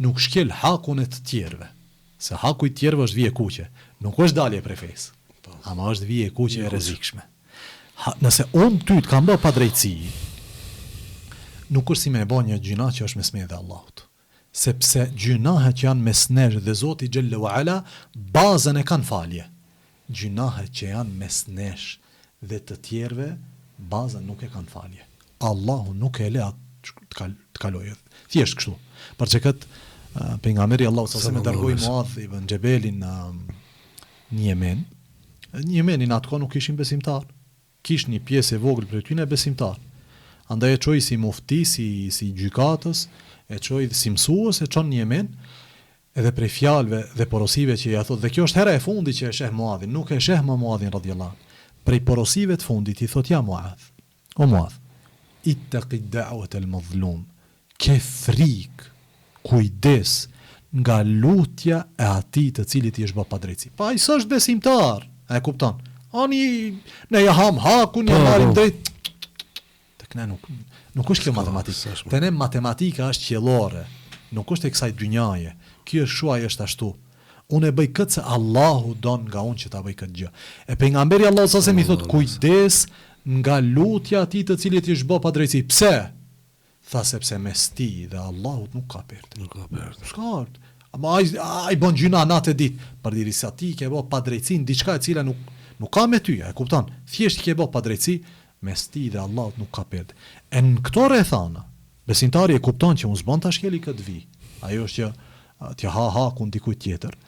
nuk shkel hakun e të tjerëve. Se haku i tjerëve është vije kuqe, nuk është dalje prej fesë, ama është vije kuqe e rrezikshme. Nëse unë ty të kam bë padrejtësi, nuk është si me e bë një gjuna që është mes me dhe Allahut. Sepse gjunahet që janë mes nesh dhe Zoti xhelle u ala, bazën e kanë falje. Gjunahet që janë mes nesh dhe të tjerëve, bazën nuk e kanë falje. Allahu nuk e le atë të kalojë. Thjesht kështu. Për që këtë pejgamberi Allahu sa me dërgoi Muadh ibn Jabelin në Yemen. Në Yemenin atko nuk ishin besimtar. Kish një pjesë e vogël prej tyre besimtar. Andaj e çoi si mufti, si gjykatës, e çoi si mësues, e çon në Yemen, edhe prej fjalëve dhe porosive që ja thot, dhe kjo është hera e fundit që e sheh Muadhin, nuk e sheh më Muadhin radhiyallahu. Prej porosive të fundit i thot ja Muadh, o Muadh, ittaqi da'wat al-mazlum, ke frik, kujdes nga lutja e atij të cilit i është bë padrejti. Pa ai s'është besimtar, e kupton? Ani ne ja ham hakun, ja marrim drejt. Tek ne nuk është kjo matematikë. Te ne matematika është qiellore, nuk është e kësaj dynjaje. Ky është shuaj është ashtu. Unë e bëj këtë se Allahu don nga unë që ta bëj këtë gjë. E pejgamberi Allahu sa se mi thot kujdes nga lutja atij të cilit i është bë padrejti. Pse? Tha sepse mes ti dhe Allahut nuk ka pert. Nuk ka pert. S'ka. Ama ai bën gjuna natë ditë, përderisa ti ke bë padrejtësi diçka e cila nuk ka me ty, e kupton? Thjesht ke bë padrejtësi, mes ti dhe Allahut nuk ka pert. E në këto rrethana, besimtari e kupton që unë s'bën ta shkeli këtë vi. Ajo është që t'ja ha hakun dikujt tjetër,